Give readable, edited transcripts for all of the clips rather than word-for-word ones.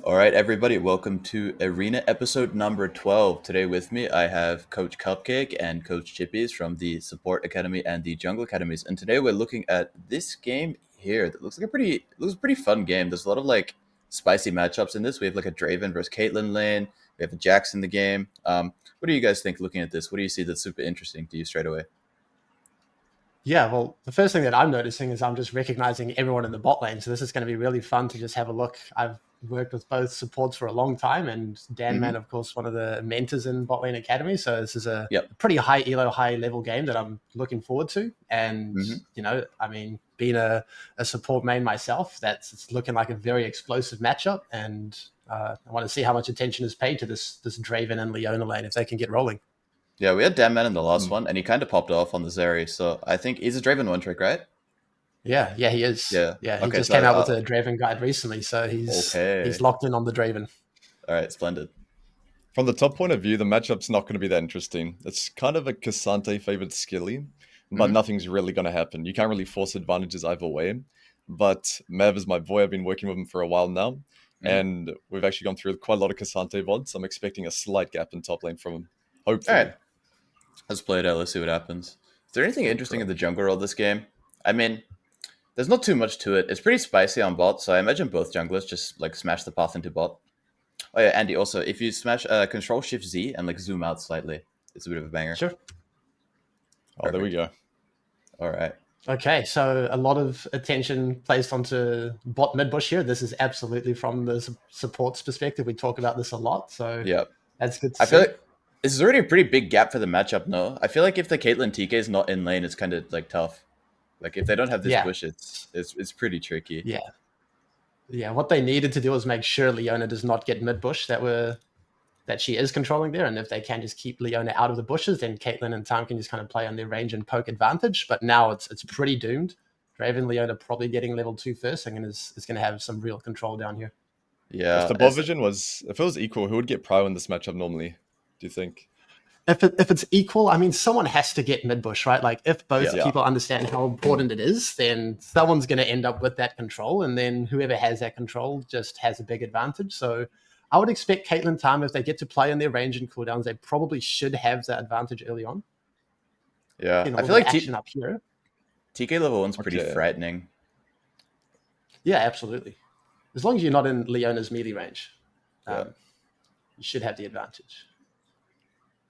All right, everybody, welcome to Arena episode number 12. Today with me, I have Coach Cupcake and Coach Chippies from the Support Academy and the Jungle Academies. And today we're looking at this game here that looks like a pretty fun game. There's a lot of spicy matchups in this. We have like a Draven versus Caitlyn lane. We have a Jax in the game. What do you guys think looking at this? What do you see that's super interesting to you straight away? Yeah, well, the first thing that I'm noticing is I'm just recognizing everyone in the bot lane. So this is going to be really fun to just have a look. I've worked with both supports for a long time, and Dan of course, one of the mentors in bot lane academy. So this is a pretty high elo, high level game that I'm looking forward to. And, being a support main myself, it's looking like a very explosive matchup. And I want to see how much attention is paid to this Draven and Leona lane if they can get rolling. Yeah, we had Damman in the last one, and he kind of popped off on the Zeri. So I think he's a Draven one trick, right? Yeah, he is. Yeah. He just came out with a Draven guide recently, so he's locked in on the Draven. All right, splendid. From the top point of view, the matchup's not going to be that interesting. It's kind of a Cassante favored skilly, but nothing's really going to happen. You can't really force advantages either way. But Mav is my boy. I've been working with him for a while now, and we've actually gone through quite a lot of Cassante VODs. I'm expecting a slight gap in top lane from him. Hopefully. All right. Let's play it out. Let's see what happens. Is there anything interesting in the jungle role this game? I mean, there's not too much to it. It's pretty spicy on bot, so I imagine both junglers just smash the path into bot. Oh yeah, Andy, also, if you smash Control Shift Z and zoom out slightly, it's a bit of a banger. Sure. Oh, there we go. All right. Okay, so a lot of attention placed onto bot mid bush here. This is absolutely from the support's perspective. We talk about this a lot, so that's good to see. I feel like this is already a pretty big gap for the matchup, no? I feel like if the Caitlyn TK is not in lane, it's kind of tough. If they don't have this push, it's pretty tricky. Yeah. What they needed to do was make sure Leona does not get mid bush that she is controlling there, and if they can just keep Leona out of the bushes, then Caitlyn and Tam can just kind of play on their range and poke advantage. But now it's pretty doomed. Draven Leona probably getting level 2 first, and is going to have some real control down here. Yeah. If the bot vision if it was equal, who would get prio in this matchup normally? Do you think? If it's equal, I mean, someone has to get mid bush, right? If both people understand how important it is, then someone's going to end up with that control, and then whoever has that control just has a big advantage. So I would expect Caitlyn Tam, if they get to play in their range and cooldowns, they probably should have that advantage early on. Yeah, I feel like action up here. TK level 1's pretty frightening. Yeah, absolutely. As long as you're not in Leona's melee range, you should have the advantage.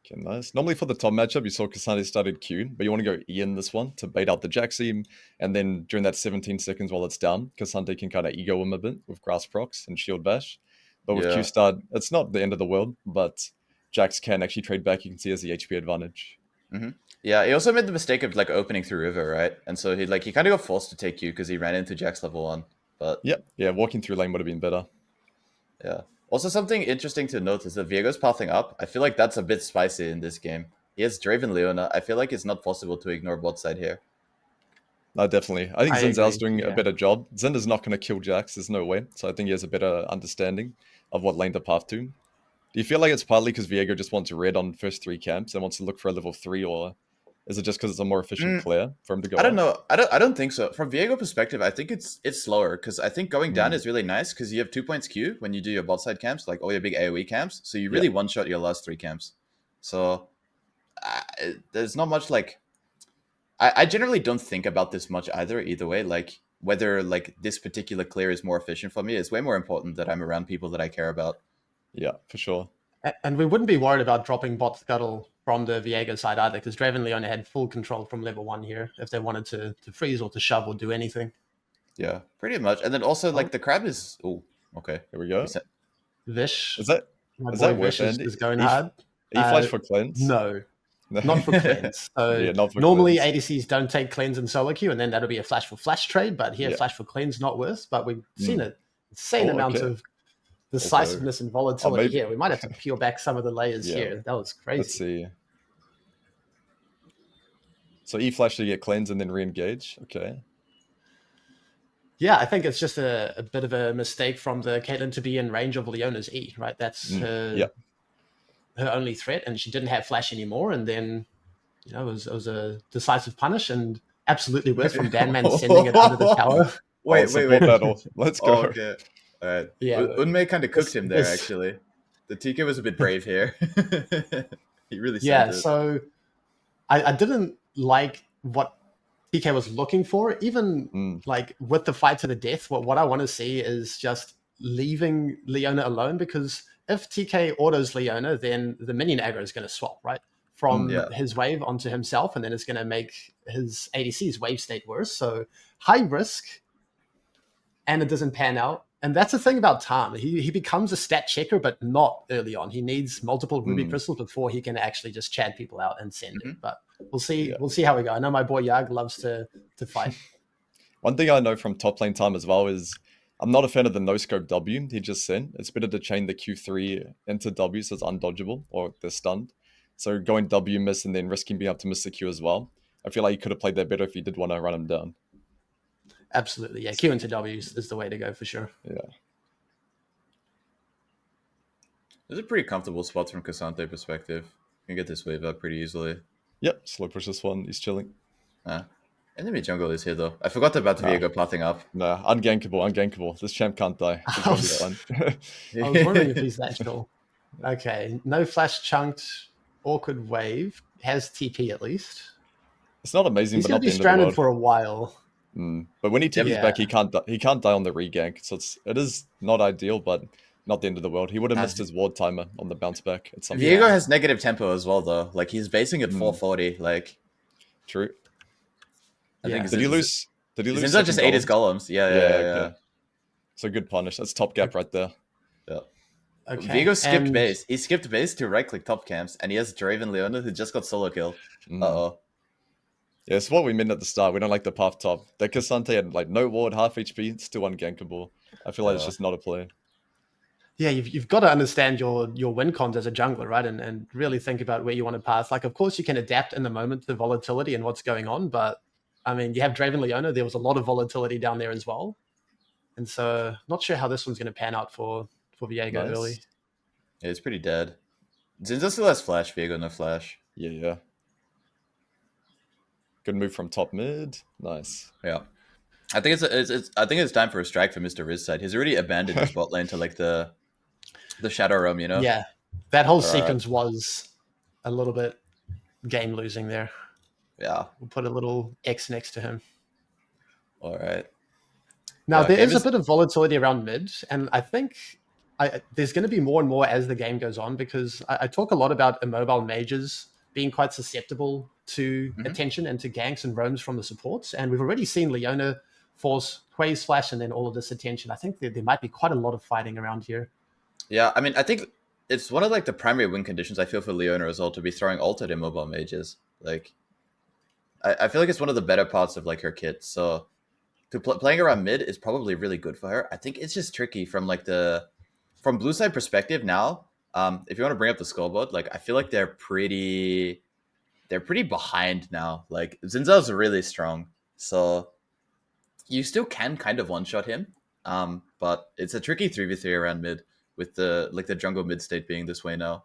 Okay, nice. Normally for the top matchup, you saw Cassante started Q, but you want to go E in this one to bait out the Jax team, and then during that 17 seconds while it's down, Cassante can kind of ego him a bit with Grass Procs and Shield Bash. But with Q start, it's not the end of the world, but Jax can actually trade back. You can see as the HP advantage. Yeah, he also made the mistake of opening through River, right? And so he kind of got forced to take Q because he ran into Jax level 1. But yeah, walking through lane would have been better. Yeah. Also, something interesting to note is that Viego's pathing up. I feel like that's a bit spicy in this game. He has Draven Leona. I feel like it's not possible to ignore bot side here. No, definitely. I think Zenzel's doing a better job. Zen is not going to kill Jax. There's no way. So I think he has a better understanding of what lane to path to. Do you feel like it's partly because Viego just wants red on first 3 camps and wants to look for a level 3, or is it just because it's a more efficient clear for him to go? I don't know. I don't think so. From Viego perspective, I think it's slower because I think going down is really nice because you have 2 points Q when you do your bot side camps, all your big AoE camps. So you really one shot your last 3 camps. So there's not much I generally don't think about this much either way. Whether this particular clear is more efficient for me is way more important that I'm around people that I care about. Yeah, for sure. And we wouldn't be worried about dropping bot scuttle from the Viego side either, because Draven Leona had full control from level 1 here if they wanted to freeze or to shove or do anything. Yeah, pretty much. And then also the crab is okay. Here we go. Vish. Is that Vish is going hard. E-flash for cleanse? No. Not for cleanse. So not for normally cleanse. ADCs don't take cleanse and solo queue, and then that'll be a flash for flash trade, but here flash for cleanse not worth. But we've seen an insane amount of decisiveness and volatility here. We might have to peel back some of the layers here. That was crazy. Let's see. So E-flash to get cleanse and then re-engage. Okay. Yeah, I think it's just a bit of a mistake from the Caitlyn to be in range of Leona's E, right? That's her only threat, and she didn't have flash anymore. And then, it was a decisive punish and absolutely worth from Danman sending it under the tower. Wait. Battle. Let's go. All right. Yeah, Unmei kind of cooked him there, this actually. The TK was a bit brave here. He really sent yeah. it. So I didn't like what TK was looking for, even Mm, like with the fight to the death. What I want to see is just leaving Leona alone, because if TK autos Leona, then the minion aggro is going to swap right from Yeah. his wave onto himself, and then it's going to make his ADC's wave state worse. So high risk, and it doesn't pan out. And that's the thing about Tom. He becomes a stat checker, but not early on. He needs multiple ruby crystals before he can actually just chat people out and send it. But we'll see. Yeah. We'll see how we go. I know my boy Yarg loves to fight. One thing I know from top lane time as well is I'm not a fan of the no scope W he just sent. It's better to chain the Q3 into W so it's undodgeable or they're stunned. So going W miss and then risking being able to miss the Q as well. I feel like he could have played that better if he did want to run him down. Absolutely, yeah. Q into W is the way to go for sure. Yeah. This is a pretty comfortable spot from Cassante perspective. You can get this wave up pretty easily. Yep, slow push this one. He's chilling. Enemy jungle is here though. I forgot about Viego pathing up. Nah, ungankable. This champ can't die. I was wondering if he's that chill. Okay, no flash chunked, awkward wave. Has TP at least. It's not amazing, He's but going not to the be end of the stranded world. for a while. But when he TPs Yeah. back, he can't die on the regank. So it is not ideal, but not the end of the world. He would have missed his ward timer on the bounce back at some point. Viego has negative tempo as well though. Like he's basing at 440. Like True. I think Did he lose? Zinza just ate his golems. Yeah. Okay. So good punish. That's top gap right there. Yeah. Okay. Viego skipped base. He skipped base to right click top camps, and he has Draven Leona who just got solo kill. Uh-oh. Yeah, it's what we meant at the start. We don't like the path top. The Cassante had like no ward, half HP, still ungankable. I feel like it's just not a play. Yeah, you've got to understand your win cons as a jungler, right? And really think about where you want to pass. Like, of course, you can adapt in the moment to the volatility and what's going on, but I mean, you have Draven Leona. There was a lot of volatility down there as well, and so not sure how this one's going to pan out for Viego early. Yeah, it's pretty dead. Zinza still has flash. Viego no flash. Yeah. Good move from top mid. Nice. Yeah. I think it's time for a strike for Mr. Rizzside. He's already abandoned his bot lane to like the Shadow Realm, you know? Yeah, that whole sequence was a little bit game losing there. Yeah. We'll put a little X next to him. All right. Now, there is a bit of volatility around mid, and I think there's going to be more and more as the game goes on, because I talk a lot about immobile mages being quite susceptible to attention and to ganks and roams from the supports, and we've already seen Leona force Quay's flash and then all of this attention. I think there might be quite a lot of fighting around here. Yeah, I mean, I think it's one of like the primary win conditions I feel for Leona as well, to be throwing ult at immobile mages. Like, I feel like it's one of the better parts of like her kit. So, playing around mid is probably really good for her. I think it's just tricky from like from blue side perspective now. If you want to bring up the scoreboard, like I feel like they're pretty behind now. Like Zinza's really strong, so you still can kind of one shot him. But it's a tricky 3v3 around mid with the jungle mid state being this way now.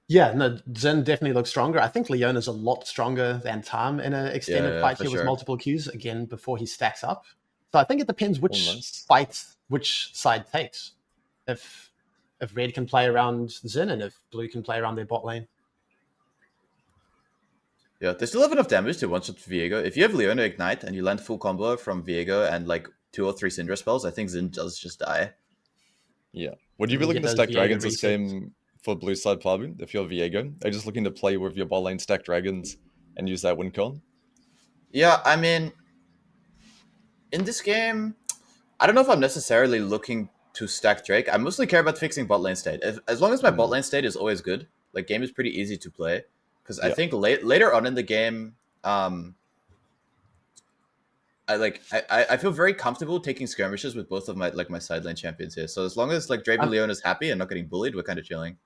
Yeah, no, Zin definitely looks stronger. I think Leona's a lot stronger than Tam in an extended fight here with multiple Qs, again, before he stacks up. So I think it depends which fight, which side takes. If Red can play around Zin and if Blue can play around their bot lane. Yeah, they still have enough damage to one-shot Viego. If you have Leona Ignite and you land full combo from Viego and like 2 or 3 Syndra spells, I think Zin does just die. Yeah. Would you be looking to stack dragons this game for blue side Plabu if you're Viego? Are you just looking to play with your bot lane stack dragons and use that win con? Yeah, I mean, in this game, I don't know if I'm necessarily looking to stack Drake. I mostly care about fixing bot lane state. As long as my bot lane state is always good, like game is pretty easy to play. Because I think later on in the game, I feel very comfortable taking skirmishes with both of my side lane champions here. So as long as like Draven Leona's happy and not getting bullied, we're kind of chilling.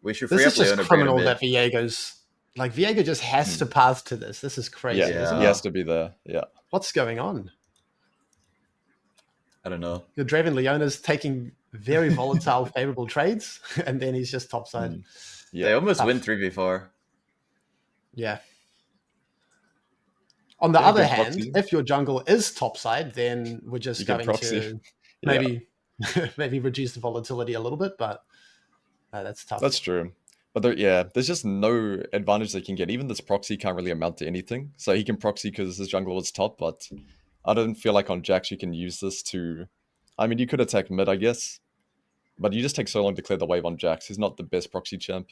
We should free up Leona. This is just criminal that Viego just has to pass to this. This is crazy. Yeah, he has to be there. Yeah. What's going on? I don't know. Your Draven Leona's taking very volatile, favorable trades, and then he's just topside. Yeah, they almost win 3v4. Yeah. On the other hand, if your jungle is topside, then we're just going to maybe maybe reduce the volatility a little bit, but that's tough. That's true. But there's just no advantage they can get. Even this proxy can't really amount to anything. So he can proxy because his jungler was top, but I don't feel like on Jax you can use this to... I mean, you could attack mid, I guess, but you just take so long to clear the wave on Jax. He's not the best proxy champ.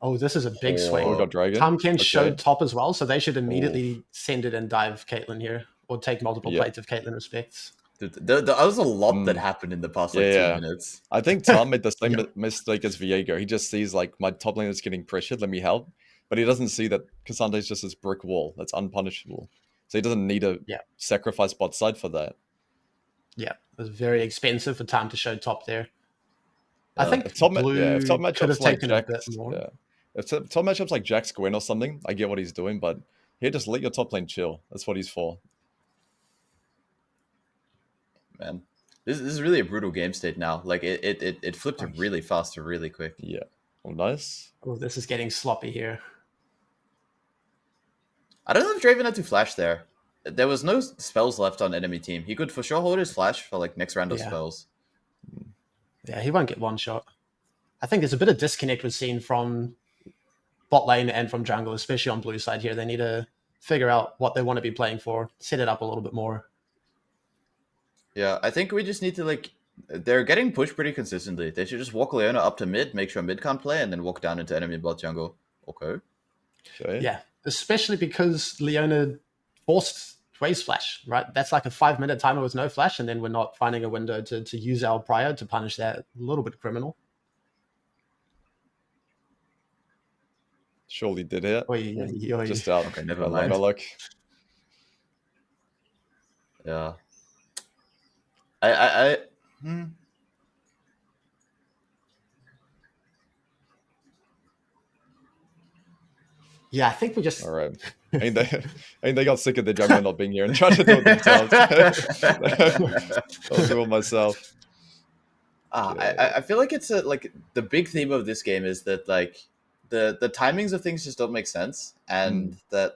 Oh, this is a big swing. Oh, we got Dragon. KemcyKemca Okay. showed top as well, so they should immediately send it and dive Caitlyn here, or take multiple plates if Caitlyn respects. Dude, there was a lot that happened in the past 2 minutes. I think Tom made the same mistake as Viego. He just sees like my top lane is getting pressured, let me help. But he doesn't see that Cassandra is just this brick wall that's unpunishable. So he doesn't need to sacrifice bot side for that. Yeah, it was very expensive for time to show top there. I think if top Blue matchups could have like taken Jax, a bit more. If top matchups like Jax Gwen or something, I get what he's doing, but here just let your top lane chill. That's what he's for. Man, this is really a brutal game state now. Like it flipped really fast or really quick. Yeah. Oh, nice. Oh, this is getting sloppy here. I don't know if Draven had to flash there. There was no spells left on enemy team. He could for sure hold his flash for like next round of spells. Yeah, he won't get one shot. I think there's a bit of disconnect we've seen from bot lane and from jungle, especially on blue side here. They need to figure out what they want to be playing for, set it up a little bit more. Yeah, I think we just need to they're getting pushed pretty consistently. They should just walk Leona up to mid, make sure mid can't play, and then walk down into enemy bot jungle. Okay. Yeah, especially because Leona forced Waves Flash, right? That's like a 5-minute timer with no flash, and then we're not finding a window to use our prior to punish that. A little bit criminal. Surely did it. Just out. Okay, never mind. Yeah. Yeah, I think we just... All right. I mean, they got sick of the jungler not being here and tried to do it themselves. I'll do it myself. I feel like it's the big theme of this game is that the timings of things just don't make sense, and that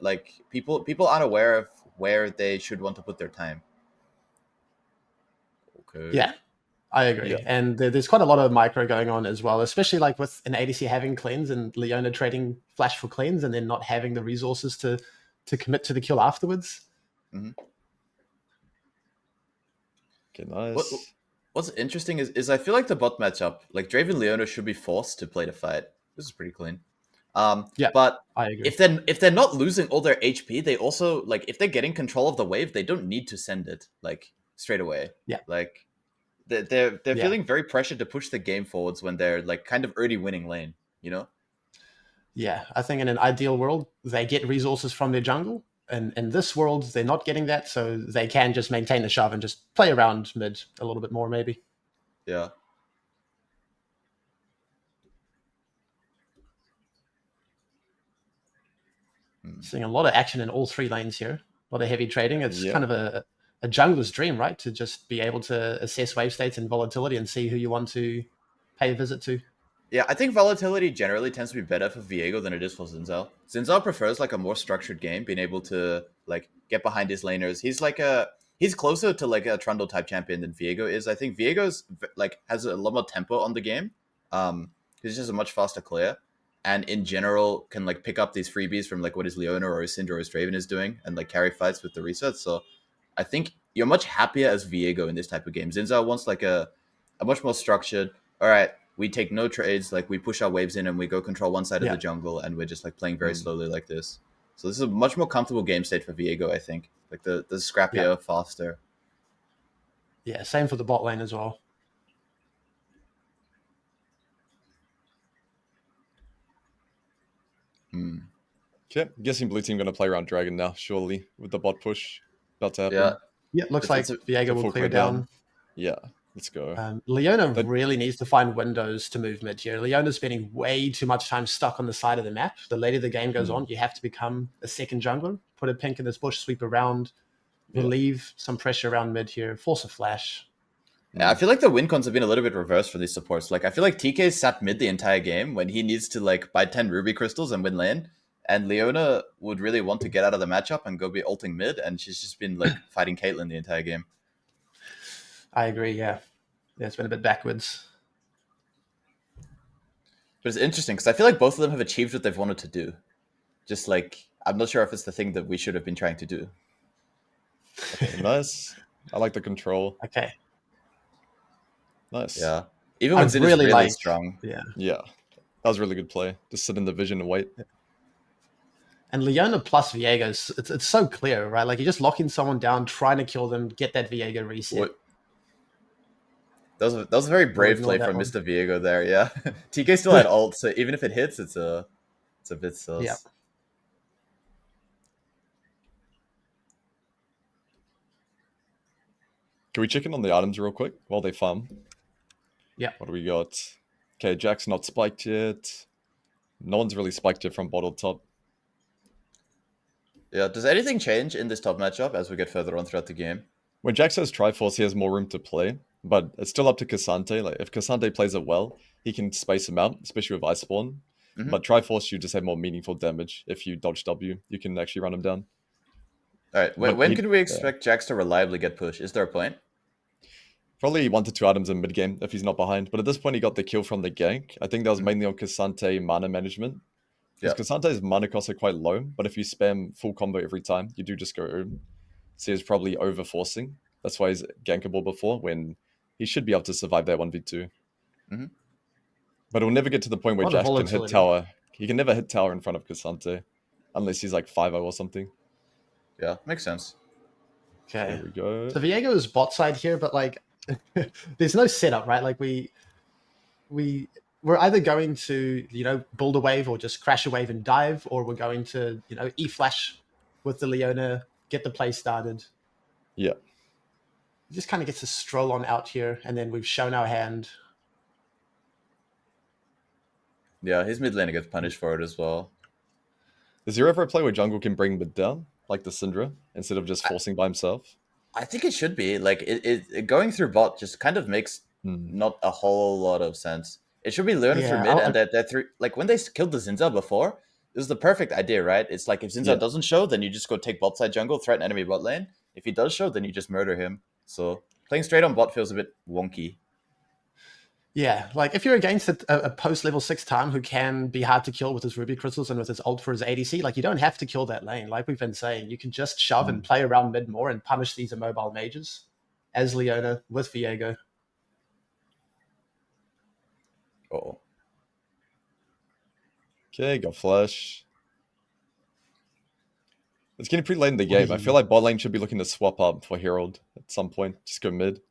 people aren't aware of where they should want to put their time. Okay. Yeah, I agree. Yeah. And there's quite a lot of micro going on as well, especially like with an ADC having cleanse and Leona trading flash for cleanse and then not having the resources to commit to the kill afterwards. Mm-hmm. Okay, nice. What's interesting is I feel like the bot matchup, like Draven Leona should be forced to play the fight. This is pretty clean. But I agree. If they're not losing all their HP, they also if they're getting control of the wave, they don't need to send it straight away. Yeah. They're feeling very pressured to push the game forwards when they're kind of already winning lane, you know? Yeah, I think in an ideal world, they get resources from their jungle. And in this world, they're not getting that, so they can just maintain the shove and just play around mid a little bit more, maybe. Yeah. Seeing a lot of action in all 3 lanes here. A lot of heavy trading. It's kind of a jungler's dream, right? To just be able to assess wave states and volatility and see who you want to pay a visit to. Yeah, I think volatility generally tends to be better for Viego than it is for Xin Zhao. Xin Zhao prefers a more structured game, being able to get behind his laners. He's closer to a Trundle type champion than Viego is. I think Viego's has a lot more tempo on the game. He's just a much faster clear, and in general can pick up these freebies from what his Leona or his Syndra or his Draven is doing and carry fights with the resets. So I think you're much happier as Viego in this type of game. Xin Zhao wants a much more structured, all right, we take no trades, we push our waves in and we go control one side of the jungle and we're just playing very slowly like this. So this is a much more comfortable game state for Viego, I think. The scrappier, faster. Yeah, same for the bot lane as well. Okay, guessing blue team going to play around Dragon now, surely, with the bot push about to happen. Yeah, looks like Viego will clear down. Yeah, let's go. Leona really needs to find windows to move mid here. Leona's spending way too much time stuck on the side of the map. The later the game goes on, you have to become a second jungler, put a pink in this bush, sweep around, relieve some pressure around mid here, force a flash. Yeah, I feel like the win cons have been a little bit reversed for these supports. I feel like TK sat mid the entire game when he needs to buy 10 ruby crystals and win lane. And Leona would really want to get out of the matchup and go be ulting mid, and she's just been fighting Caitlyn the entire game. I agree. Yeah, it's been a bit backwards. But it's interesting because I feel like both of them have achieved what they've wanted to do. Just like I'm not sure if it's the thing that we should have been trying to do. Okay, nice. I like the control. Okay. Nice. Yeah. Even I when Zin is really really like. strong. Yeah. Yeah. That was a really good play. Just sit in the vision and wait. And Leona plus Viego's, it's so clear, right? Like you're just locking someone down, trying to kill them, get that Viego reset. What? That was a very brave ignore play that from one. Mr. Viego there, yeah. TK still had ult, so even if it hits, it's a bit sus. Yeah. Can we check in on the items real quick while they farm? Yeah. What do we got? Okay, Jack's not spiked yet. No one's really spiked yet from bottle top. Yeah, does anything change in this top matchup as we get further on throughout the game? When Jack says Triforce, he has more room to play, but it's still up to Cassante. Like, if Cassante plays it well, he can space him out, especially with Ice Spawn. Mhm. But Triforce, you just have more meaningful damage. If you dodge W, you can actually run him down. All right, But when he- could we expect Jax to reliably get pushed? Is there a point? Probably 1 to 2 items in mid game if he's not behind. But at this point, he got the kill from the gank. I think that was Mhm. mainly on Cassante mana management. Yeah. Because Cassante's mana costs are quite low, but if you spam full combo every time, you do just go Oom. So he's probably over forcing. That's why he's gankable before, when he should be able to survive that 1v2. Mhm. But it'll never get to the point where A lot of Jack can hit volatility. tower. He can never hit tower in front of Cassante. Unless he's like 5-0 or something. Yeah, makes sense. Okay. There we go. So Viego is bot side here, but like there's no setup, right? Like we're either going to, build a wave or just crash a wave and dive, or we're going to, E-flash with the Leona, get the play started. Yeah. He just kind of gets to stroll on out here, and then we've shown our hand. Yeah, his mid laner gets punished for it as well. Is there ever a play where jungle can bring mid down, like the Syndra, instead of just forcing by himself? I think it should be. Like, it going through bot just kind of makes not a whole lot of sense. It should be learned through mid, and that through, like, when they killed the Zinza before, it was the perfect idea, right? It's like, if Zinza doesn't show, then you just go take bot side jungle, threaten enemy bot lane. If he does show, then you just murder him. So playing straight on bot feels a bit wonky. Yeah, like if you're against a post level 6 Time who can be hard to kill with his Ruby Crystals and with his ult for his ADC, like you don't have to kill that lane. Like we've been saying, you can just shove and play around mid more and punish these immobile mages as Leona with Viego. Oh. Okay, got flash. It's getting pretty late in the game. I feel like bot lane should be looking to swap up for Herald at some point. Just go mid.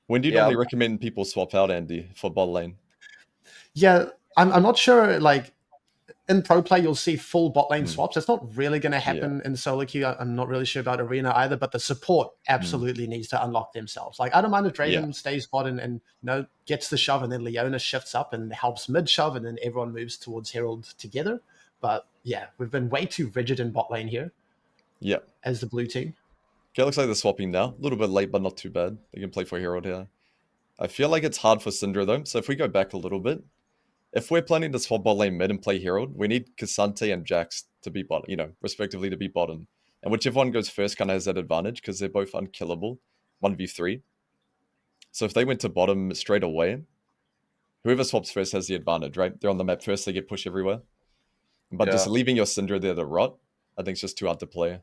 When do you normally recommend people swap out, Andy, for bot lane? Yeah, I'm not sure. Like in pro play, you'll see full bot lane swaps. It's not really going to happen in solo queue. I'm not really sure about arena either, but the support absolutely needs to unlock themselves. Like I don't mind if Draven stays bot and gets the shove, and then Leona shifts up and helps mid shove, and then everyone moves towards Herald together. But yeah, we've been way too rigid in bot lane here. Yeah, as the blue team. Okay, looks like they're swapping now. A little bit late, but not too bad. They can play for Herald here. I feel like it's hard for Syndra though. So if we go back a little bit, if we're planning to swap bot lane mid and play Herald, we need Cassante and Jax to be bottom, respectively to be bottom. And whichever one goes first kind of has that advantage because they're both unkillable, 1v3. So if they went to bottom straight away, whoever swaps first has the advantage, right? They're on the map first, they get pushed everywhere. But just leaving your Syndra there to rot, I think it's just too hard to play.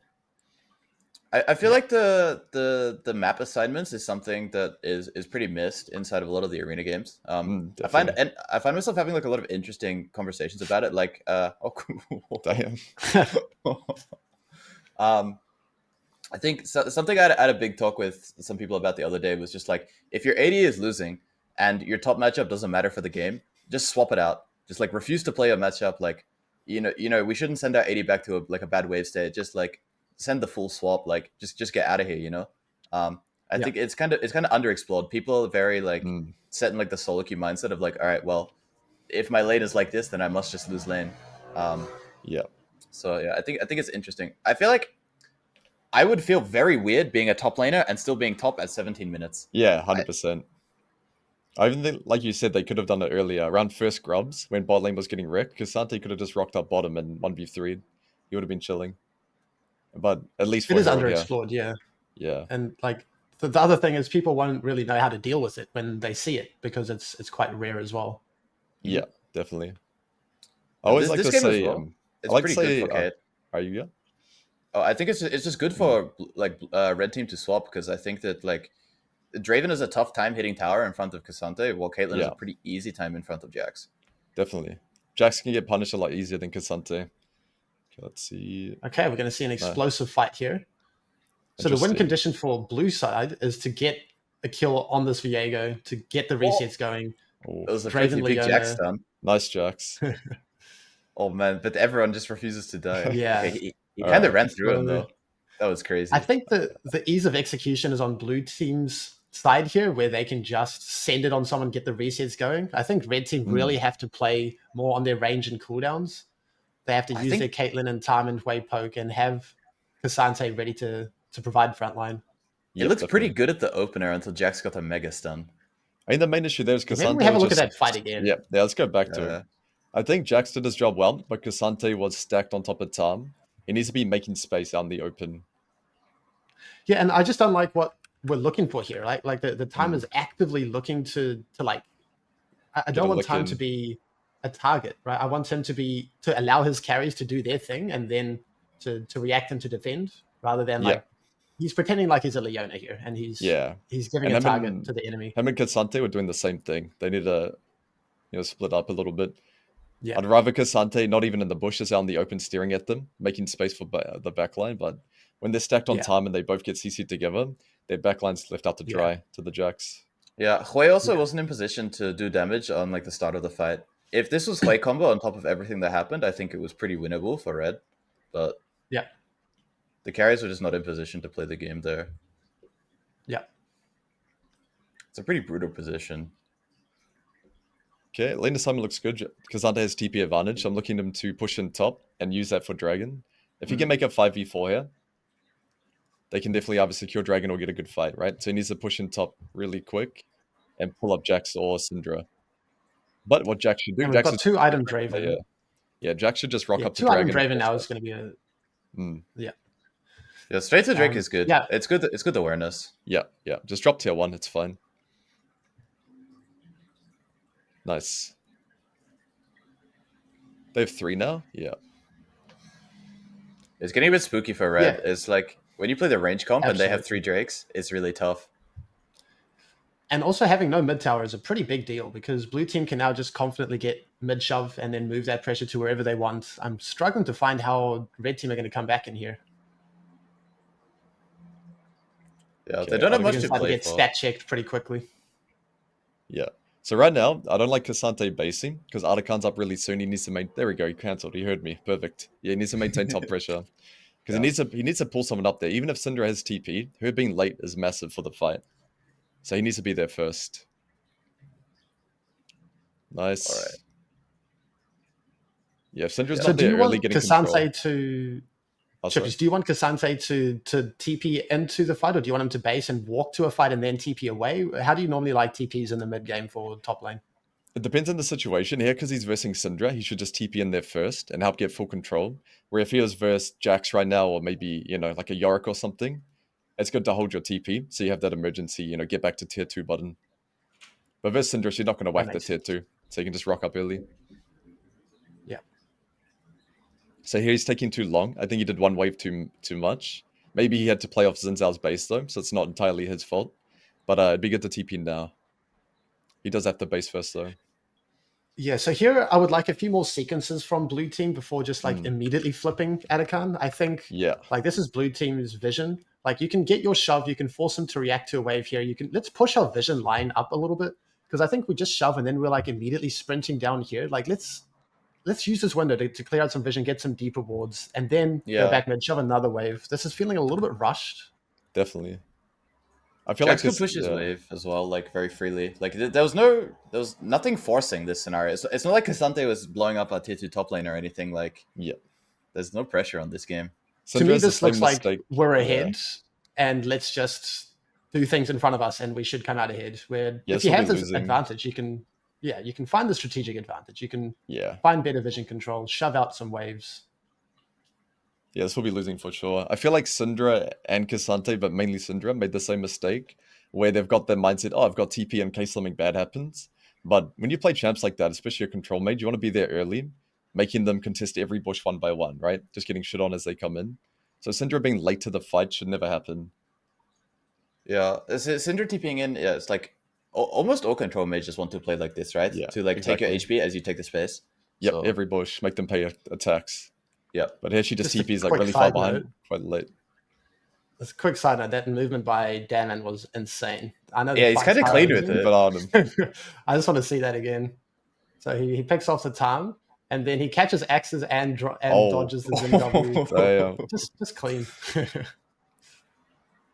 I feel like the map assignments is something that is pretty missed inside of a lot of the arena games. I find myself having like a lot of interesting conversations about it. Like, oh, cool. Damn. I think something I had a big talk with some people about the other day was just like, if your AD is losing and your top matchup doesn't matter for the game, just swap it out. Just like refuse to play a matchup. Like, we shouldn't send our AD back to a bad wave state. Just like send the full swap. Like just get out of here. I think it's kind of underexplored. People are very like set in like the solo queue mindset of like, all right, well, if my lane is like this, then I must just lose lane. So yeah, I think it's interesting. I feel like I would feel very weird being a top laner and still being top at 17 minutes. Yeah, 100%. I even think, like you said, they could have done it earlier, around first grubs, when bot lane was getting wrecked, because Santi could have just rocked up bottom and 1v3'd. He would have been chilling. But at least for it is Herald, underexplored, yeah. Yeah. And like the other thing is people won't really know how to deal with it when they see it because it's quite rare as well. Yeah, definitely. I always like This to game as say, well, I it's like to pretty good say, for Kate. are you? Yeah? Oh, I think it's just good for like red team to swap because I think that like Draven has a tough time hitting tower in front of Cassante, while Caitlyn has Yeah, a pretty easy time in front of Jax. definitely. Jax can get punished a lot easier than Cassante. Okay, let's see. Okay, we're going to see an No, explosive fight here. So the win interesting. condition for blue side is to get a kill on this Viego, to get the resets going. Oh, It was a Draven pretty big Jax Leona. stun. nice Jax. Oh man, but everyone just refuses to die. Yeah. Okay, he All kind of right. ran through him So though. That was crazy. I think the ease of execution is on blue team's side here, where they can just send it on someone, get the resets going. I think red team really have to play more on their range and cooldowns. They have to use their Caitlyn and time and way poke and have Cassante ready to provide frontline. It looks pretty good at the opener until Jax got a mega stun. I mean, the main issue there is Maybe Cassante we have a was look at just... that fight again. Yeah, let's go back to it. I think Jax did his job well, but Cassante was stacked on top of Tom. He needs to be making space out in the open. Yeah, and I just don't like what we're looking for here. Like the time is actively looking to like. I don't want time to be a target, right? I want him to allow his carries to do their thing and then to react and to defend, rather than like he's pretending like he's a Leona here and he's giving a target to the enemy. Him and Cassante were doing the same thing. They need to split up a little bit. Yeah. I'd rather Cassante not even in the bushes, out in the open, staring at them, making space for the backline. But when they're stacked on time and they both get CC'd together, their backline's left out to dry to the Jax. Yeah, Hui also wasn't in position to do damage on like the start of the fight. If this was Hui combo on top of everything that happened, I think it was pretty winnable for red. But the carries were just not in position to play the game there. Yeah. It's a pretty brutal position. Okay, lane assignment looks good. Cassante has TP advantage, so I'm looking him to push in top and use that for Dragon. If he can make a 5v4 here, they can definitely either secure Dragon or get a good fight, right? So he needs to push in top really quick and pull up Jax or Syndra. But what Jax should do... And we've got 2 item Draven. Yeah, Jax should just rock up to 2 Dragon. 2 item Draven now is going to be a... Yeah, straight to Drake is good. Yeah. It's good awareness. Yeah. Just drop tier 1, it's fine. Nice. They have 3 now? Yeah. It's getting a bit spooky for red. It's like when you play the range comp and they have 3 Drakes, it's really tough. And also having no mid tower is a pretty big deal because blue team can now just confidently get mid shove and then move that pressure to wherever they want. I'm struggling to find how red team are going to come back in here. Yeah, they don't have much to play get for. Stat checked pretty quickly. Yeah. So right now, I don't like Cassante basing because Artican's up really soon. He needs to maintain... There we go. He cancelled. He heard me. Perfect. Yeah, he needs to maintain top pressure because he needs to pull someone up there. Even if Syndra has TP, her being late is massive for the fight. So he needs to be there first. Nice. All right. Yeah, if Syndra's not there early getting control... Chippers, do you want Cassante to TP into the fight, or do you want him to base and walk to a fight and then TP away? How do you normally like TPs in the mid game for top lane? It depends on the situation here, because he's versing Syndra. He should just TP in there first and help get full control. Where if he was versus Jax right now, or maybe, like a Yarg or something, it's good to hold your TP, so you have that emergency, get back to tier 2 button. But versus Syndra, she's not going to whack the tier 2, so you can just rock up early. Yeah. So here he's taking too long. I think he did one wave too much. Maybe he had to play off Xin Zhao's base though, so it's not entirely his fault. But it'd be good to TP now. He does have to base first though. Yeah, so here I would like a few more sequences from blue team before just immediately flipping Atakan. I think this is blue team's vision. Like you can get your shove, you can force him to react to a wave here. Let's push our vision line up a little bit. Because I think we just shove and then we're immediately sprinting down here. Let's use this window to clear out some vision, get some deeper wards, and then go back mid, shove another wave. This is feeling a little bit rushed. Definitely. I feel Jax could push his wave as well, very freely. There was nothing forcing this scenario. It's not like Cassante was blowing up a tier 2 top lane or anything. There's no pressure on this game. To me, this looks like we're ahead, and let's just do things in front of us, and we should come out ahead. Where if you have this advantage, you can find the strategic advantage. You can find better vision control, shove out some waves. Yeah, this will be losing for sure. I feel like Syndra and Cassante, but mainly Syndra, made the same mistake where they've got their mindset, oh, I've got TP in case something bad happens. But when you play champs like that, especially a control mage, you want to be there early, making them contest every bush one by one, right? Just getting shit on as they come in. So Syndra being late to the fight should never happen. Yeah, Syndra TPing in, yeah, it's like almost all control mages want to play like this, right? Yeah, to like exactly. take your HP as you take the space. Yep, So, every bush, make them pay attacks. yeah. But here she just Just a TPs like quick really far side behind, note. quite late. Just a quick side note, that movement by Danman was insane. I know the Yeah, he's fight's kind of high clean on with him. it. But on him. I just want to see that again. So he picks off the time, and then he catches axes and dodges the Zim W. Damn. Just clean.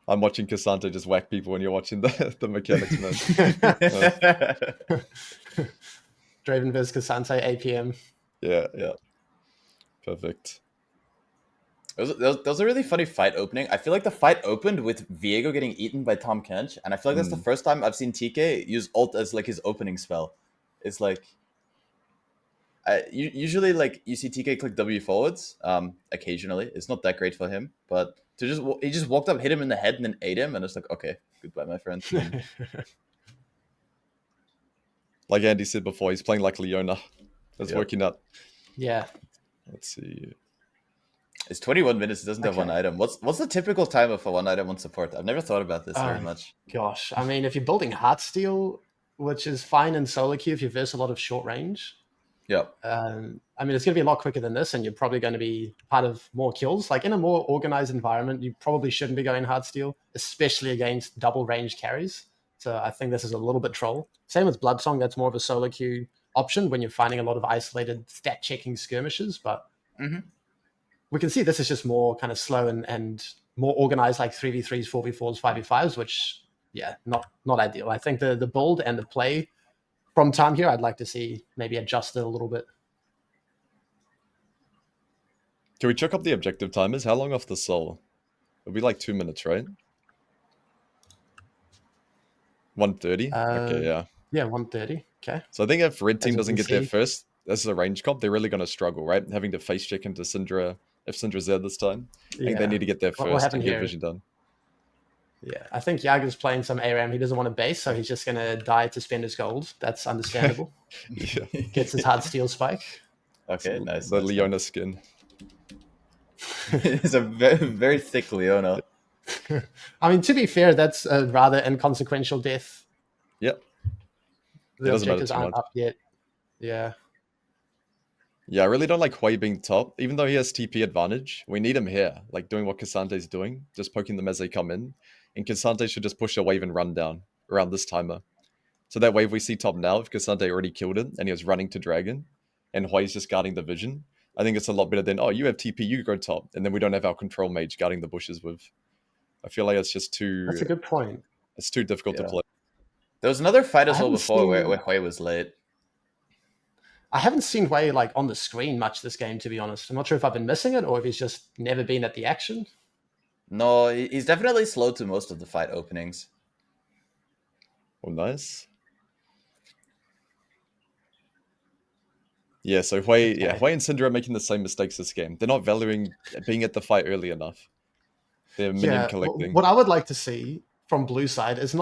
I'm watching Cassante just whack people when you're watching the mechanics, man. Draven vs Cassante, APM. Yeah. Yeah. Perfect. That was a really funny fight opening. I feel like the fight opened with Viego getting eaten by Tom Kench, and I feel like that's the first time I've seen TK use ult as like his opening spell. It's like usually like you see TK click W forwards. Occasionally, it's not that great for him, but he just walked up, hit him in the head, and then ate him, and it's like, okay, goodbye, my friend. Like Andy said before, he's playing like Leona. That's working out. Yeah. Let's see. It's 21 minutes. It doesn't have one item. What's the typical timer for one item on support? I've never thought about this very much. Gosh, I mean, if you're building Heartsteel, which is fine in solo queue if you verse a lot of short range. Yeah. I mean, it's going to be a lot quicker than this, and you're probably going to be part of more kills. Like in a more organized environment, you probably shouldn't be going Heartsteel, especially against double range carries. So I think this is a little bit troll. Same with Bloodsong. That's more of a solo queue option when you're finding a lot of isolated stat checking skirmishes. But we can see this is just more kind of slow and more organized, like 3v3s, 4v4s, 5v5s, which, yeah, not ideal. I think the build and the play from time here, I'd like to see maybe adjusted a little bit. Can we check up the objective timers? How long off the soul? It'll be like 2 minutes, right? 1:30? Okay, yeah. Yeah, 1:30. Okay. So I think if red team As you doesn't can get there see. first, this is a range comp, they're really going to struggle, right? Having to face check into Syndra, if Syndra's there this time. I think they need to get there What will first happen and get here? vision done. Yeah, I think Yarg is playing some ARAM. He doesn't want to base, so he's just going to die to spend his gold. That's understandable. Yeah. Gets his hard steel spike. Okay, nice. The nice, Leona skin. It's a very, very thick Leona. I mean, to be fair, that's a rather inconsequential death. Yep. The doesn't matter objectives too aren't much. up yet. Yeah. Yeah, I really don't like Hui being top. Even though he has TP advantage, we need him here, like doing what Cassante's doing, just poking them as they come in. And Cassante should just push a wave and run down around this timer. So that wave we see top now, if Cassante already killed it and he was running to Dragon, and Hui's just guarding the vision, I think it's a lot better than, oh, you have TP, you go top, and then we don't have our control mage guarding the bushes with. I feel like it's just too... That's a good point. It's too difficult to play. There was another fight as well haven't before seen- where Hui was late. I haven't seen Wei like on the screen much this game, to be honest. I'm not sure if I've been missing it or if he's just never been at the action. No, he's definitely slow to most of the fight openings. Oh, nice. Yeah, so Hui and Syndra are making the same mistakes this game. They're not valuing being at the fight early enough. They're minion collecting. What I would like to see from blue side is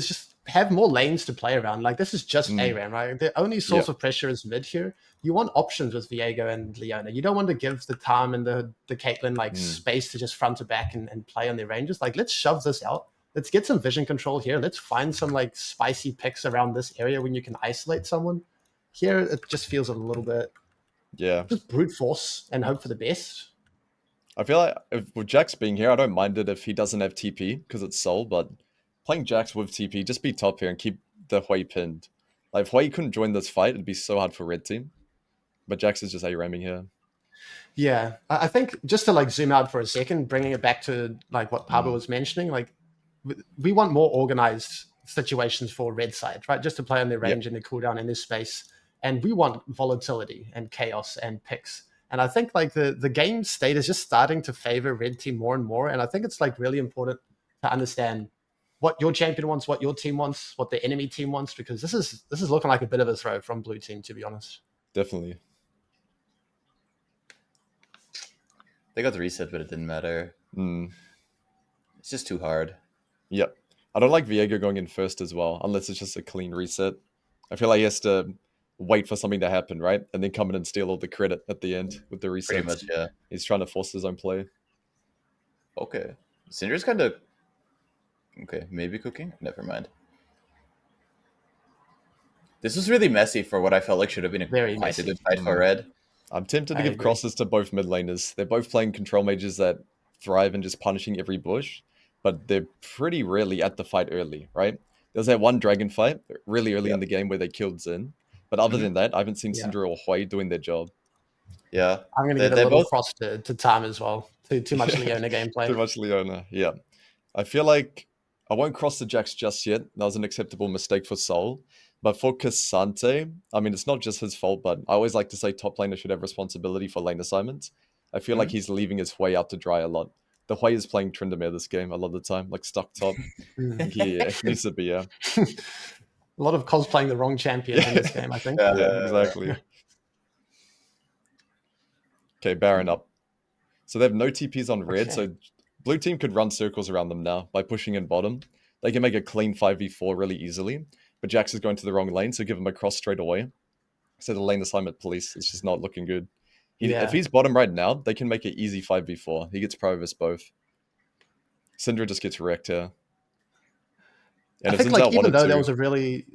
just have more lanes to play around. Like this is just ARAM, right? The only source of pressure is mid here. You want options with Viego and Leona. You don't want to give the Tom and the Caitlyn like space to just front to back and play on their ranges. Like let's shove this out. Let's get some vision control here. Let's find some like spicy picks around this area when you can isolate someone. Here it just feels a little bit just brute force and hope for the best. I feel like with Jax being here, I don't mind it if he doesn't have TP because it's Soul, but playing Jax with TP, just be top here and keep the Hui pinned. Like if Hui couldn't join this fight, it'd be so hard for red team. But Jax is just ARAMing here. Yeah, I think just to like zoom out for a second, bringing it back to like what Pablo was mentioning, like we want more organized situations for red side, right? Just to play on their range and their cooldown in this space. And we want volatility and chaos and picks. And I think like the game state is just starting to favor red team more and more. And I think it's like really important to understand what your champion wants, what your team wants, what the enemy team wants, because this is looking like a bit of a throw from blue team, to be honest. Definitely. They got the reset, but it didn't matter. It's just too hard. Yep. I don't like Viego going in first as well, unless it's just a clean reset. I feel like he has to wait for something to happen, right? And then come in and steal all the credit at the end with the resets. Pretty much, yeah. He's trying to force his own play. Okay. Syndra's kind of... Okay, maybe cooking? Never mind. This was really messy for what I felt like should have been a Very quite messy. a good fight for red. I'm tempted to I give agree. crosses to both mid laners. They're both playing control mages that thrive in just punishing every bush, but they're pretty rarely at the fight early, right? There was that one dragon fight really early in the game where they killed Xin. But other than that, I haven't seen Syndra or Hui doing their job. Yeah. I'm going to give a little cross to Tom as well. Too much Leona gameplay. Too much Leona, yeah. I feel like I won't cross the Jax just yet. That was an acceptable mistake for Soul. But for K'Sante, I mean, it's not just his fault, but I always like to say top laner should have responsibility for lane assignments. I feel like he's leaving his Hui out to dry a lot. The Hui is playing Tryndamere this game a lot of the time, like stuck top. He needs to be, yeah. A lot of cosplaying the wrong champion in this game, I think. Yeah, exactly. Okay, Baron up. So they have no TPs on red, so blue team could run circles around them now by pushing in bottom. They can make a clean 5v4 really easily, but Jax is going to the wrong lane, so give him a cross straight away. So the lane assignment police is just not looking good. If he's bottom right now, they can make it easy 5v4. He gets pro versus both. Syndra just gets wrecked here. And I think like even though there was a really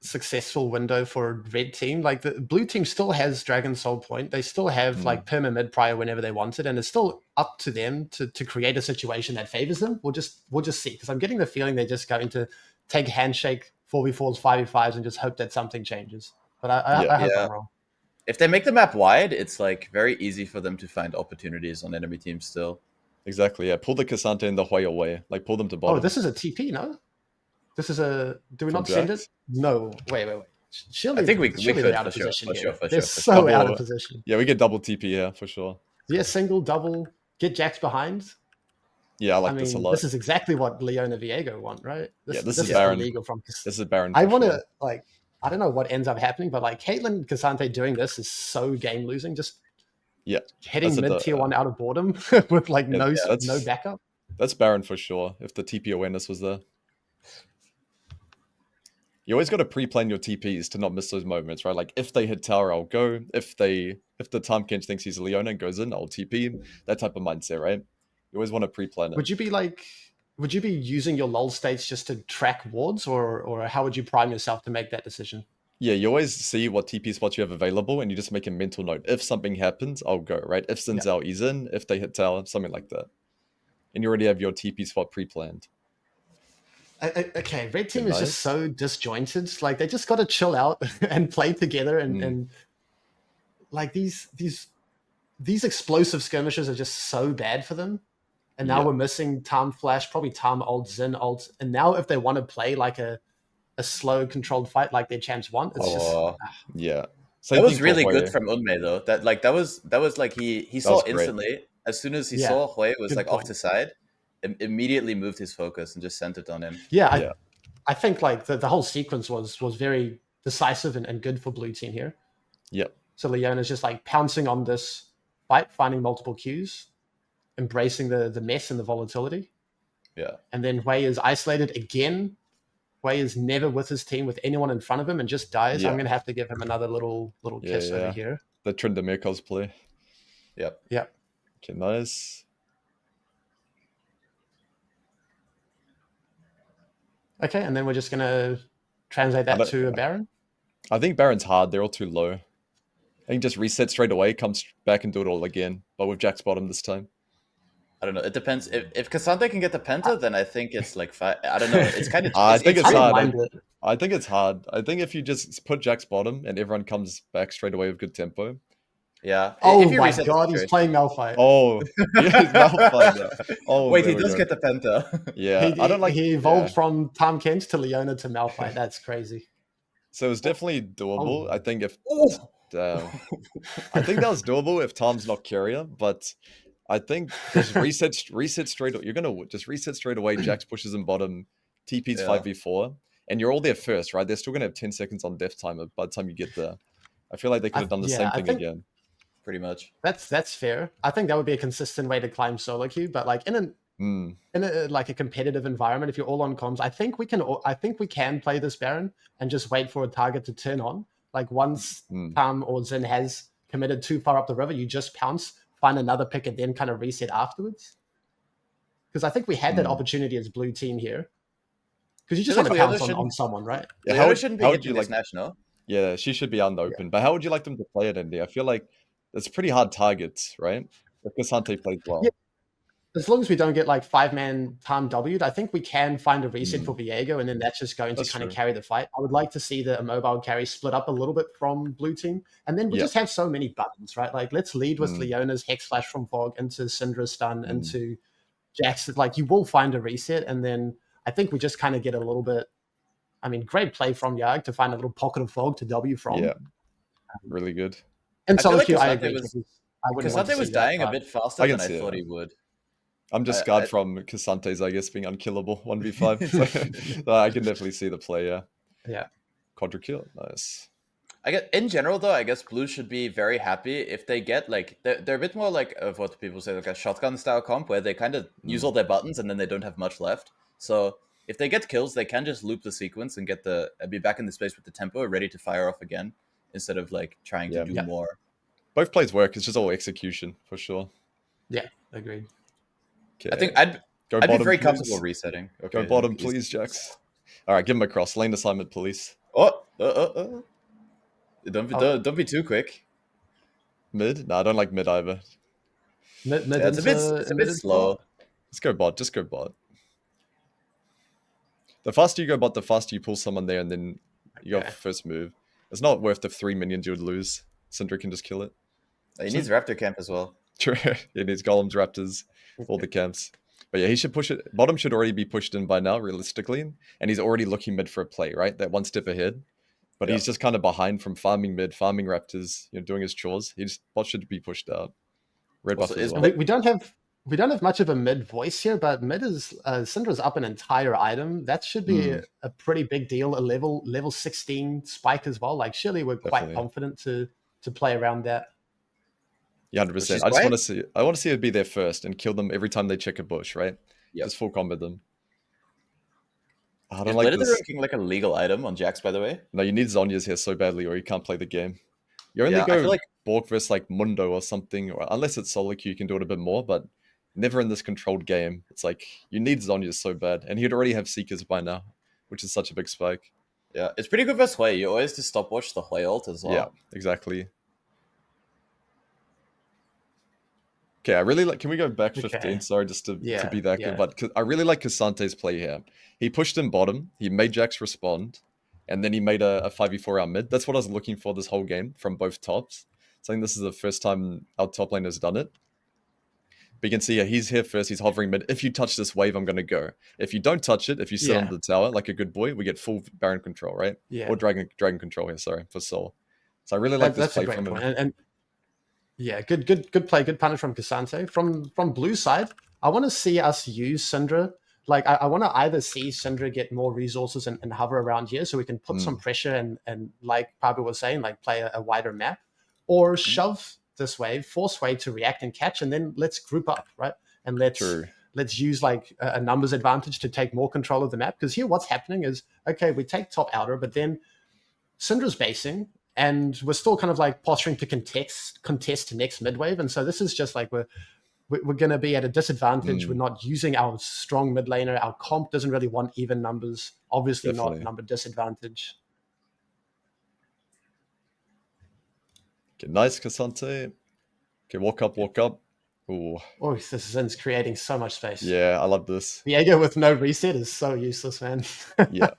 successful window for red team, like the blue team still has Dragon Soul Point. They still have like perma mid prior whenever they want it, and it's still up to them to create a situation that favors them. We'll just see, because I'm getting the feeling they're just going to take handshake 4v4s, 5v5s, and just hope that something changes. But I hope I'm wrong. If they make the map wide, it's like very easy for them to find opportunities on enemy teams still. Exactly, yeah. Pull the K'Sante and the Hui away. Like, pull them to bottom. Oh, this is a TP, no? This is a... Do we not send it? No. Wait. Surely, I think we could out of position. For sure. They're so out of position. Yeah, we get double TP here, for sure. Yeah, single, double, get Jax behind. Yeah, I like this a lot. This is exactly what Leona Viego want, right? This is Baron. This is Baron. I want to, like... I don't know what ends up happening, but like Caitlyn K'Sante doing this is so game losing. Just hitting mid tier 1 out of boredom with like no backup. That's Baron for sure. If the TP awareness was there, you always got to pre-plan your TPs to not miss those moments, right? Like if they hit tower, I'll go. If the Tom Kench thinks he's a Leona and goes in, I'll TP. That type of mindset, right? You always want to pre-plan it. Would you be using your lull states just to track wards, or how would you prime yourself to make that decision? Yeah, you always see what TP spots you have available, and you just make a mental note. If something happens, I'll go, right? If Xin Zhao is in, if they hit tower, something like that. And you already have your TP spot pre-planned. Okay, red team is just so disjointed. Like, they just got to chill out and play together, and like these explosive skirmishes are just so bad for them. And now we're missing Tom Flash, probably Tom ult, Xin ult. And now if they want to play like a slow, controlled fight like their champs want, it's That was really good from unmei though. That was like he saw instantly as soon as he saw Hui was like off to side, immediately moved his focus and just sent it on him. I think like the whole sequence was very decisive and good for blue team here. So Leona's just like pouncing on this fight, finding multiple Qs, embracing the mess and the volatility. And then Hui is isolated again. Hui is never with his team, with anyone in front of him, and just dies. I'm going to have to give him another little kiss over here. The Tryndamere cosplay. Yep. Okay, nice. Okay, and then we're just going to translate that to a Baron. I think Baron's hard. They're all too low. I think just reset straight away, comes back and do it all again, but with Jack's bottom this time. I don't know. It depends. If K'Sante can get the penta, then I think it's like I don't know. It's kind of. I think it's hard. I think it's hard. I think if you just put Jack's bottom and everyone comes back straight away with good tempo. Yeah. Oh my god, he's playing Malphite. Oh, yeah, he's Malphite. Oh, wait, he does get the penta. Yeah, I don't like. He evolved from Tom Kench to Leona to Malphite. That's crazy. So it's definitely doable. I think if. I think that was doable if Tom's not carrier, but. I think just reset straight. You're gonna just reset straight away. Jax pushes in bottom, TP's 5v4, and you're all there first, right? They're still gonna have 10 seconds on death timer by the time you get there. I feel like they could have done the same thing again. pretty much. That's fair. I think that would be a consistent way to climb solo queue, but like in a like a competitive environment, if you're all on comms, I think we can play this Baron and just wait for a target to turn on. Like once Tam or Zin has committed too far up the river, you just pounce, find another pick, and then kind of reset afterwards. Because I think we had that opportunity as blue team here. Because you just want to pounce on someone, right? Yeah, how shouldn't be hitting this match, no? Yeah, she should be unopened. But how would you like them to play it, Indy? I feel like it's pretty hard targets, right? If Cassante plays well. Yeah. As long as we don't get like 5-man Tam W'd, I think we can find a reset for Viego, and then that's just going to kind of carry the fight. I would like to see the mobile carry split up a little bit from blue team, and then we just have so many buttons, right? Like let's lead with Leona's Hex Flash from Fog into Syndra's stun into Jax. Like you will find a reset, and then I think we just kind of get a little bit. I mean, great play from Yarg to find a little pocket of Fog to W from. Yeah, really good. And so like I agree. Cassante was dying a bit faster than I thought he would. I'm just scarred from Cassante's, I guess, being unkillable 1v5. So I can definitely see the play, yeah. Yeah. Quadra kill, nice. I guess in general though, I guess blue should be very happy if they get like they're a bit more like of what people say like a shotgun style comp where they kind of use all their buttons and then they don't have much left. So if they get kills, they can just loop the sequence and be back in the space with the tempo ready to fire off again instead of like trying to do more. Both plays work. It's just all execution for sure. Yeah, agreed. Okay. I think I'd be very comfortable resetting. Okay, go bottom, please, Jax. All right, give him a cross. Lane assignment, police. Don't be too quick. Mid? No, I don't like mid either. It's a bit slow. Let's go bot. Just go bot. The faster you go bot, the faster you pull someone there, and then you go first move. It's not worth the 3 minions you would lose. Syndra can just kill it. He needs Raptor camp as well. True. He needs golems, raptors, all the camps. But yeah, he should push it. Bottom should already be pushed in by now, realistically. And he's already looking mid for a play, right? That one step ahead. But he's just kind of behind from farming mid, farming raptors, doing his chores. Bot should be pushed out. Red buff as well. We don't have much of a mid voice here, but mid is Syndra's up an entire item. That should be a pretty big deal. A level 16 spike as well. Like surely we're quite confident to play around that. Yeah, 100%. I want to see it be there first and kill them every time they check a bush, right? Yeah. Just full combat them. I don't like this. Ranking like a legal item on Jax, by the way. No, you need Zhonya's here so badly, or you can't play the game. You only go like Borg versus like Mundo or something, or unless it's solo queue, you can do it a bit more. But never in this controlled game. It's like you need Zhonya's so bad, and he'd already have Seekers by now, which is such a big spike. Yeah, it's pretty good versus Hui. You always just stopwatch the Hui ult as well. Yeah, exactly. Okay, I really like. Can we go back 15? Sorry, just to be that good. But I really like Cassante's play here. He pushed in bottom. He made Jax respond, and then he made a 5v4 out mid. That's what I was looking for this whole game from both tops. So I think this is the first time our top lane has done it. But you can see he's here first. He's hovering mid. If you touch this wave, I'm going to go. If you don't touch it, if you sit on the tower like a good boy, we get full Baron control, right? Yeah. Or Dragon control here. Sorry for Soul. So I really like this play from him. And yeah, good play, good punish from Cassante. From blue side, I want to see us use Syndra. Like I want to either see Syndra get more resources and hover around here so we can put some pressure and like Pablo was saying, like play a wider map, or shove this wave, force wave to react and catch, and then let's group up, right? And let's use like a numbers advantage to take more control of the map. Because here what's happening is, okay, we take top outer, but then Syndra's basing, and we're still kind of like posturing to contest next mid wave. And so this is just like we're going to be at a disadvantage. We're not using our strong mid laner. Our comp doesn't really want even numbers. Obviously not number disadvantage. Okay, nice, Cassante. Okay, walk up. Ooh. Oh, this is creating so much space. Yeah, I love this. Viego with no reset is so useless, man. Yeah.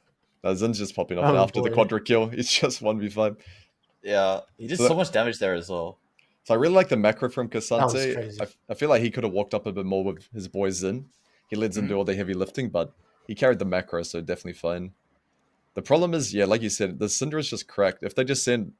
Zin's just popping up after the quadra kill. It's just 1v5. Yeah, he did so much damage there as well. So I really like the macro from Cassante. I feel like he could have walked up a bit more with his boy Zin. He let Zin do all the heavy lifting, but he carried the macro, so definitely fine. The problem is, like you said, the Syndra is just cracked. If they just send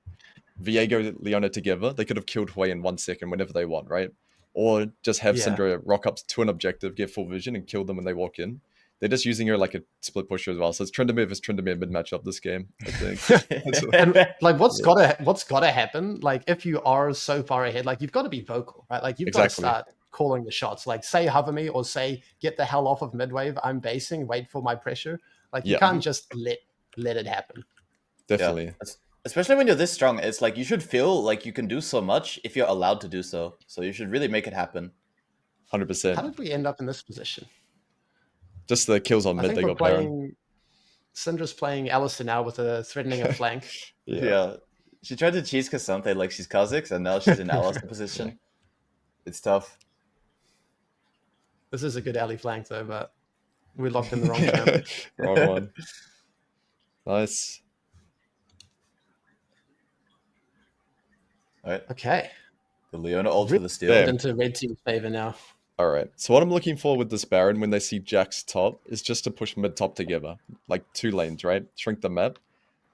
Viego Leona together, they could have killed Hui in 1 second whenever they want, right? Or just have Syndra rock up to an objective, get full vision, and kill them when they walk in. they're just using her like a split pusher as well. So it's Tryndamere versus Tryndamere mid matchup this game, I think. And like what's gotta happen, like if you are so far ahead, like you've got to be vocal, right? Like you've got to start calling the shots, like say hover me or say get the hell off of mid wave, I'm basing, wait for my pressure. Like you can't just let it happen. Definitely. Yeah. Especially when you're this strong, it's like you should feel like you can do so much if you're allowed to do so. So you should really make it happen. 100%. How did we end up in this position? Just the kills on mid, they got Baron. Syndra's playing Alistair now with a threatening a flank. Yeah. She tried to cheese Cassante like she's Kha'Zix, and now she's in Alistair position. It's tough. This is a good alley flank though, but we locked in the wrong champ. Wrong one. Nice. All right. Okay. The Leona ult for the steal. Into red team's favor now. All right. So what I'm looking for with this Baron when they see Jack's top is just to push mid top together, like 2 lanes, right? Shrink the map,